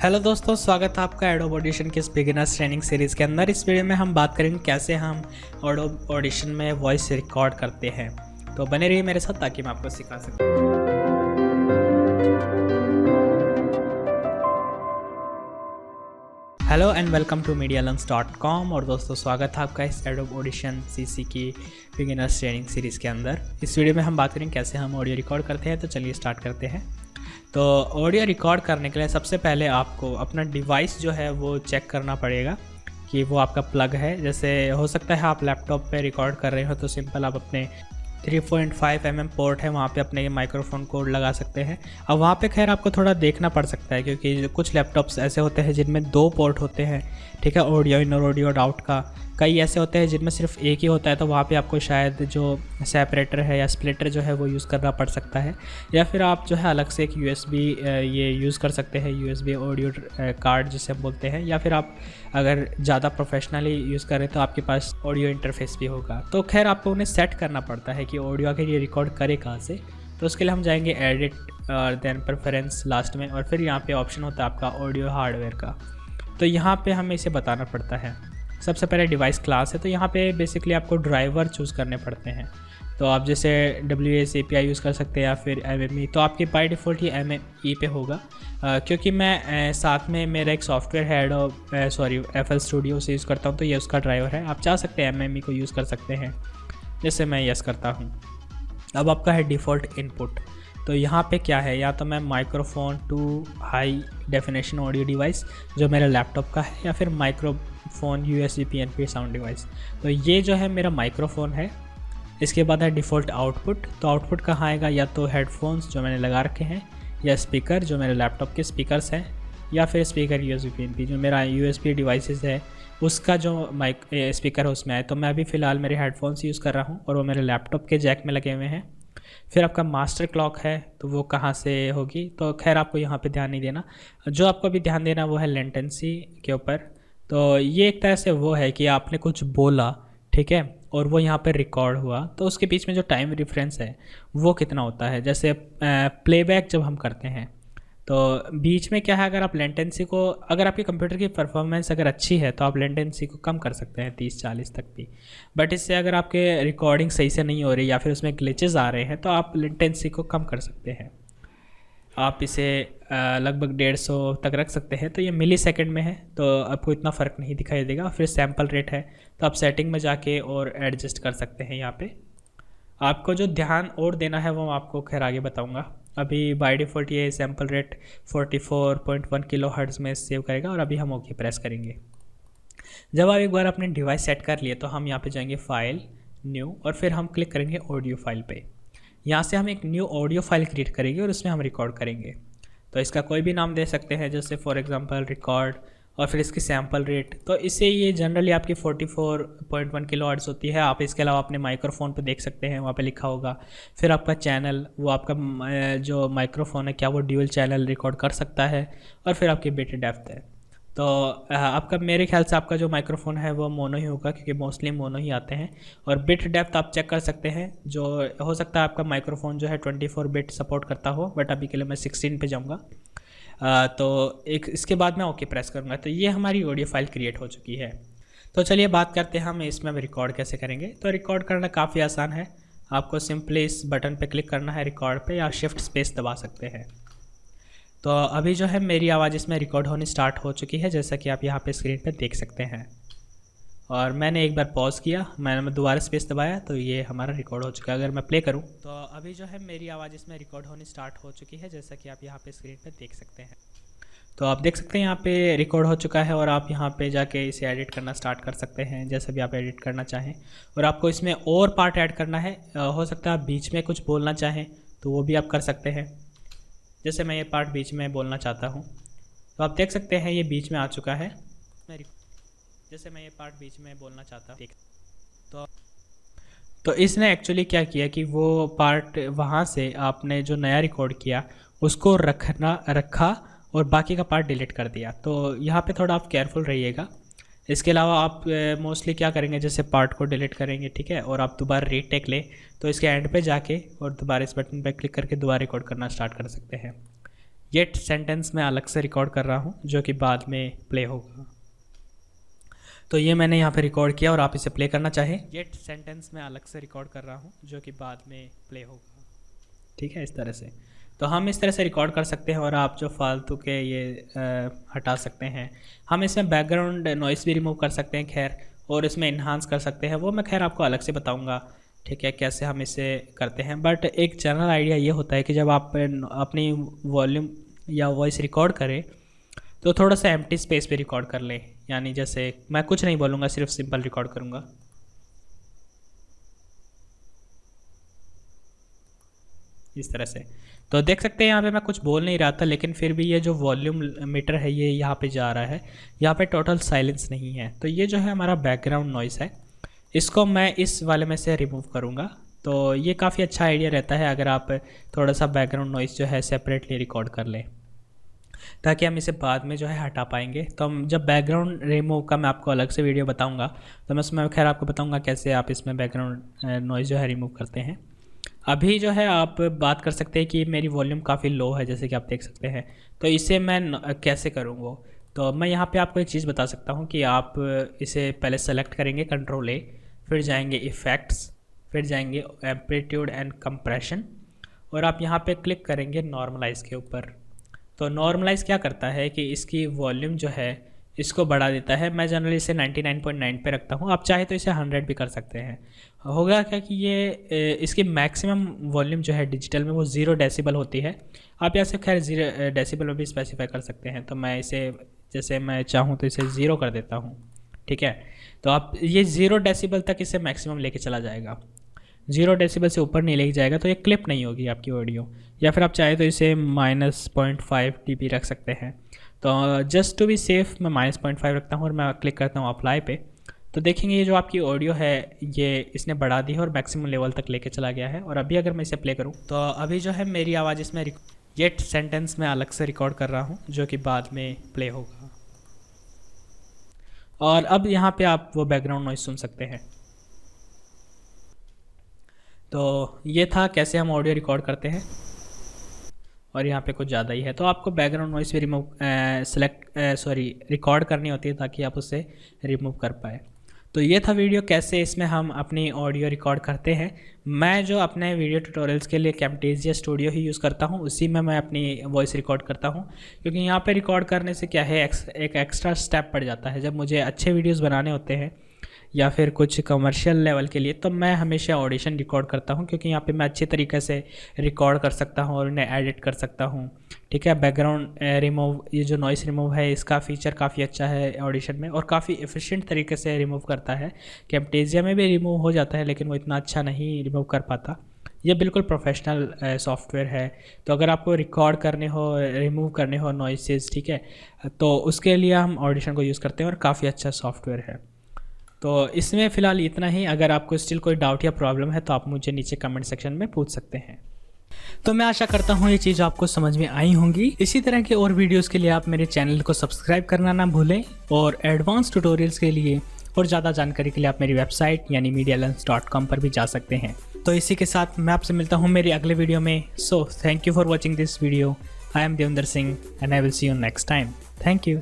Hello दोस्तों, स्वागत है आपका एडोब ऑडिशन के इस बिगिनर्स ट्रेनिंग सीरीज़ के अंदर। इस वीडियो में हम बात करेंगे कैसे हम एडोब ऑडिशन में वॉइस रिकॉर्ड करते हैं। तो बने रहिए मेरे साथ ताकि मैं आपको सिखा सकूं। Hello and welcome to medialums.com। और दोस्तों, स्वागत है आपका इस एडोब ऑडिशन सीसी की बिगिनर्स ट्रेनिंग सीरीज़ के अंदर। इस वीडियो में हम बात करेंगे कैसे हम ऑडियो रिकॉर्ड करते हैं। तो चलिए स्टार्ट करते हैं। तो ऑडियो रिकॉर्ड करने के लिए सबसे पहले आपको अपना डिवाइस जो है वो चेक करना पड़ेगा कि वो आपका प्लग है। जैसे हो सकता है आप लैपटॉप पे रिकॉर्ड कर रहे हो तो सिंपल आप अपने 3.5 mm पोर्ट है वहाँ पे अपने माइक्रोफोन कोड लगा सकते हैं। अब वहाँ पे खैर आपको थोड़ा देखना पड़ सकता है क्योंकि कुछ लैपटॉप्स ऐसे होते हैं जिनमें 2 पोर्ट होते हैं, ठीक है, ऑडियो इन और ऑडियो आउट का। कई ऐसे होते हैं जिनमें सिर्फ एक ही होता है, तो वहाँ पे आपको शायद जो सेपरेटर है या स्प्लिटर जो है वो यूज़ करना पड़ सकता है, या फिर आप जो है अलग से एक USB ये यूज़ कर सकते हैं, USB ऑडियो कार्ड जिसे हम बोलते हैं। या फिर आप अगर ज़्यादा प्रोफेशनली यूज़ करें तो आपके पास ऑडियो इंटरफेस भी होगा। तो खैर आपको उन्हें सेट करना पड़ता है कि ऑडियो आखिर ये रिकॉर्ड करे कहाँ से। तो उसके लिए हम जाएंगे एडिट और देन प्रेफरेंस लास्ट में, और फिर यहाँ पे ऑप्शन होता है आपका ऑडियो हार्डवेयर का। तो यहाँ पे हमें इसे बताना पड़ता है। सबसे पहले डिवाइस क्लास है, तो यहाँ पे बेसिकली आपको ड्राइवर चूज़ करने पड़ते हैं। तो आप जैसे WAS API यूज़ कर सकते हैं या फिर MME। तो आपके बाय डिफ़ॉल्ट ये MME पे होगा, क्योंकि मैं साथ में मेरा एक सॉफ्टवेयर है FL Studio से यूज़ करता हूँ, तो ये उसका ड्राइवर है। आप चाह सकते हैं MME को यूज़ कर सकते हैं, जैसे मैं यस करता हूँ। अब आपका है डिफ़ॉल्ट इनपुट। तो यहाँ पे क्या है, या तो मैं microphone to high definition audio device जो मेरा लैपटॉप का है, या फिर microphone USB PNP sound device. तो ये जो है मेरा माइक्रोफोन है। इसके बाद है डिफ़ॉल्ट आउटपुट। तो आउटपुट कहाँ आएगा, या तो हेडफोन्स जो मैंने लगा रखे हैं, या स्पीकर जो मेरे लैपटॉप के स्पीकर्स हैं, या फिर स्पीकर USB PNP जो मेरा USB डिवाइसेस है उसका जो स्पीकर है उसमें आए। तो मैं अभी फ़िलहाल मेरे हेडफोन्स यूज़ कर रहा हूँ और वो मेरे लैपटॉप के जैक में लगे हुए हैं। फिर आपका मास्टर क्लॉक है, तो वो कहाँ से होगी, तो खैर आपको यहाँ पे ध्यान नहीं देना। जो आपको अभी ध्यान देना वो है लेटेंसी के ऊपर। तो ये एक तरह से वो है कि आपने कुछ बोला, ठीक है, और वो यहाँ पे रिकॉर्ड हुआ, तो उसके बीच में जो टाइम डिफरेंस है वो कितना होता है। जैसे प्लेबैक जब हम करते हैं तो बीच में क्या है, अगर आप लेटेंसी को, अगर आपके कंप्यूटर की परफॉर्मेंस अगर अच्छी है तो आप लेटेंसी को कम कर सकते हैं 30-40 तक भी। बट इससे अगर आपके रिकॉर्डिंग सही से नहीं हो रही या फिर उसमें ग्लिचेस आ रहे हैं तो आप लेटेंसी को कम कर सकते हैं। आप इसे लगभग 150 तक रख सकते हैं। तो ये मिली सेकेंड में है तो आपको इतना फ़र्क नहीं दिखाई देगा। फिर सैम्पल रेट है, तो आप सेटिंग में जाके और एडजस्ट कर सकते हैं। यहाँ पे आपको जो ध्यान और देना है वो आपको खैर आगे बताऊँगा। अभी बाय डिफ़ॉल्ट ये सैम्पल रेट 44.1 किलोहर्ट्ज़ में सेव करेगा, और अभी हम ओके प्रेस करेंगे। जब आप एक बार अपने डिवाइस सेट कर लिए तो हम यहाँ पे जाएंगे फाइल, न्यू, और फिर हम क्लिक करेंगे ऑडियो फाइल पे। यहाँ से हम एक न्यू ऑडियो फाइल क्रिएट करेंगे और उसमें हम रिकॉर्ड करेंगे। तो इसका कोई भी नाम दे सकते हैं, जैसे फॉर एग्जांपल रिकॉर्ड, और फिर इसकी सैम्पल रेट। तो इससे ये जनरली आपकी 44.1 किलोहर्ट्ज़ होती है। आप इसके अलावा अपने माइक्रोफोन पे देख सकते हैं, वहाँ पे लिखा होगा। फिर आपका चैनल, वो आपका जो माइक्रोफोन है क्या वो ड्यूल चैनल रिकॉर्ड कर सकता है, और फिर आपकी बिट डेप्थ है। तो आपका, मेरे ख्याल से आपका जो माइक्रोफोन है वो मोनो ही होगा, क्योंकि मोस्टली मोनो ही आते हैं। और बिट डेप्थ आप चेक कर सकते हैं, जो हो सकता है आपका माइक्रोफोन जो है 24 बिट सपोर्ट करता हो, बट अभी के लिए मैं 16 पे जाऊँगा। तो एक इसके बाद मैं ओके प्रेस करूँगा। तो ये हमारी ऑडियो फाइल क्रिएट हो चुकी है। तो चलिए बात करते हैं हम इसमें रिकॉर्ड कैसे करेंगे। तो रिकॉर्ड करना काफ़ी आसान है। आपको सिंपली इस बटन पे क्लिक करना है रिकॉर्ड पे, या शिफ्ट स्पेस दबा सकते हैं। तो अभी जो है मेरी आवाज़ इसमें रिकॉर्ड होनी स्टार्ट हो चुकी है, जैसा कि आप यहाँ पे स्क्रीन पे देख सकते हैं। और मैंने एक बार पॉज किया, मैंने दोबारा स्पेस दबाया, तो ये हमारा रिकॉर्ड हो चुका है। अगर मैं प्ले करूँ तो अभी जो है मेरी आवाज़ इसमें रिकॉर्ड होनी स्टार्ट हो चुकी है, जैसा कि आप यहाँ पे स्क्रीन पे देख सकते हैं। तो आप देख सकते हैं यहाँ पे रिकॉर्ड हो चुका है, और आप यहाँ पे जाके इसे एडिट करना स्टार्ट कर सकते हैं जैसे भी आप एडिट करना चाहें। और आपको इसमें और पार्ट ऐड करना है, हो सकता है आप बीच में कुछ बोलना चाहें तो वो भी आप कर सकते हैं। जैसे मैं ये पार्ट बीच में बोलना चाहता हूँ, तो आप देख सकते हैं ये बीच में आ चुका है। जैसे मैं ये पार्ट बीच में बोलना चाहता हूँ, तो इसने एक्चुअली क्या किया कि वो पार्ट वहाँ से आपने जो नया रिकॉर्ड किया उसको रखा और बाकी का पार्ट डिलीट कर दिया। तो यहाँ पे थोड़ा आप केयरफुल रहिएगा। इसके अलावा आप मोस्टली क्या करेंगे, जैसे पार्ट को डिलीट करेंगे, ठीक है, और आप दोबारा रीटेक ले, तो इसके एंड पे जाके और दोबारा इस बटन पे क्लिक करके दोबारा रिकॉर्ड करना स्टार्ट कर सकते हैं। ये सेंटेंस मैं अलग से रिकॉर्ड कर रहा हूँ जो कि बाद में प्ले होगा। तो ये मैंने यहाँ पे रिकॉर्ड किया और आप इसे प्ले करना चाहें, ये सेंटेंस मैं अलग से रिकॉर्ड कर रहा हूँ जो कि बाद में प्ले होगा। ठीक है, इस तरह से। तो हम इस तरह से रिकॉर्ड कर सकते हैं और आप जो फालतू के ये हटा सकते हैं। हम इसमें बैकग्राउंड नॉइस भी रिमूव कर सकते हैं खैर, और इसमें इन्हांस कर सकते हैं, वो मैं खैर आपको अलग से बताऊंगा। ठीक है, कैसे हम इसे करते हैं। बट एक जनरल आइडिया ये होता है कि जब आप अपनी वॉल्यूम या वॉइस रिकॉर्ड करें तो थोड़ा सा एम्प्टी स्पेस पे रिकॉर्ड कर लें। यानी जैसे मैं कुछ नहीं बोलूँगा, सिर्फ सिंपल रिकॉर्ड करूँगा। इस तरह से तो देख सकते हैं यहाँ पे मैं कुछ बोल नहीं रहा था, लेकिन फिर भी ये जो वॉल्यूम मीटर है ये यहाँ पे जा रहा है। यहाँ पे टोटल साइलेंस नहीं है। तो ये जो है हमारा बैकग्राउंड नॉइस है, इसको मैं इस वाले में से रिमूव करूँगा। तो ये काफ़ी अच्छा आइडिया रहता है अगर आप थोड़ा सा बैकग्राउंड नॉइस जो है सेपरेटली रिकॉर्ड कर लें, ताकि हम इसे बाद में जो है हटा पाएंगे। तो हम जब बैकग्राउंड रिमूव का मैं आपको अलग से वीडियो बताऊंगा, तो मैं उसमें खैर आपको बताऊंगा कैसे आप इसमें बैकग्राउंड नॉइज़ जो है रिमूव करते हैं। अभी जो है आप बात कर सकते हैं कि मेरी वॉल्यूम काफ़ी लो है, जैसे कि आप देख सकते हैं। तो इसे मैं कैसे करूँ वो, तो मैं यहाँ पे आपको एक चीज़ बता सकता हूँ कि आप इसे पहले सेलेक्ट करेंगे Ctrl+A, फिर जाएंगे इफ़ेक्ट्स, फिर जाएंगे एम्पलीट्यूड एंड कंप्रेशन, और आप यहाँ पे क्लिक करेंगे नॉर्मलाइज़ के ऊपर। तो नॉर्मलाइज़ क्या करता है कि इसकी वॉल्यूम जो है इसको बढ़ा देता है। मैं जनरली इसे 99.9 पे रखता हूँ, आप चाहे तो इसे 100 भी कर सकते हैं। होगा क्या कि ये इसकी मैक्सिमम वॉल्यूम जो है डिजिटल में वो 0 डेसिबल होती है। आप यहाँ से खैर 0 डेसिबल में भी स्पेसिफाई कर सकते हैं। तो मैं इसे जैसे मैं चाहूँ तो इसे 0 कर देता हूँ। ठीक है, तो आप ये 0 डेसिबल तक इसे मैक्सिमम लेके चला जाएगा, 0 डेसिबल से ऊपर नहीं लेके जाएगा, तो ये क्लिप नहीं होगी आपकी ऑडियो। या फिर आप चाहे तो इसे -0.5 dB रख सकते हैं। तो जस्ट टू बी सेफ मैं -0.5 रखता हूँ और मैं क्लिक करता हूँ अप्लाई पे। तो देखेंगे ये जो आपकी ऑडियो है ये इसने बढ़ा दी है और मैक्सिमम लेवल तक लेके चला गया है। और अभी अगर मैं इसे प्ले करूँ तो अभी जो है मेरी आवाज़ इसमें ये सेंटेंस मैं अलग से रिकॉर्ड कर रहा हूँ जो कि बाद में प्ले होगा। और अब यहाँ पे आप वो बैकग्राउंड नॉइस सुन सकते हैं। तो ये था कैसे हम ऑडियो रिकॉर्ड करते हैं, और यहाँ पे कुछ ज़्यादा ही है। तो आपको बैकग्राउंड नॉइस भी रिकॉर्ड करनी होती है ताकि आप उसे रिमूव कर पाए। तो ये था वीडियो कैसे इसमें हम अपनी ऑडियो रिकॉर्ड करते हैं। मैं जो अपने वीडियो ट्यूटोरियल्स के लिए कैमटेसिया स्टूडियो ही यूज़ करता हूँ, उसी में मैं अपनी वॉइस रिकॉर्ड करता हूँ, क्योंकि यहाँ पे रिकॉर्ड करने से क्या है एक एक्स्ट्रा स्टेप पड़ जाता है। जब मुझे अच्छे वीडियोज़ बनाने होते हैं या फिर कुछ कमर्शियल लेवल के लिए, तो मैं हमेशा ऑडिशन रिकॉर्ड करता हूँ, क्योंकि यहाँ पे मैं अच्छे तरीके से रिकॉर्ड कर सकता हूँ और उन्हें एडिट कर सकता हूँ। ठीक है, बैकग्राउंड रिमूव, ये जो नॉइस रिमूव है इसका फीचर काफ़ी अच्छा है ऑडिशन में और काफ़ी एफिशिएंट तरीके से रिमूव करता है। कैमटेसिया में भी रिमूव हो जाता है लेकिन वो इतना अच्छा नहीं रिमूव कर पाता। ये बिल्कुल प्रोफेशनल सॉफ्टवेयर है। तो अगर आपको रिकॉर्ड करने हो, रिमूव करने हो नॉइसेस, ठीक है, तो उसके लिए हम ऑडिशन को यूज़ करते हैं और काफ़ी अच्छा सॉफ्टवेयर है। तो इसमें फ़िलहाल इतना ही। अगर आपको स्टिल कोई डाउट या प्रॉब्लम है तो आप मुझे नीचे कमेंट सेक्शन में पूछ सकते हैं। तो मैं आशा करता हूँ ये चीज़ आपको समझ में आई होंगी। इसी तरह के और वीडियोस के लिए आप मेरे चैनल को सब्सक्राइब करना ना भूलें, और एडवांस ट्यूटोरियल्स के लिए और ज़्यादा जानकारी के लिए आप मेरी वेबसाइट यानी medialearns.com पर भी जा सकते हैं। तो इसी के साथ मैं आपसे मिलता हूँ मेरी अगले वीडियो में। So thank you for watching this video. I am Devendra Singh and I will see you next time. Thank you.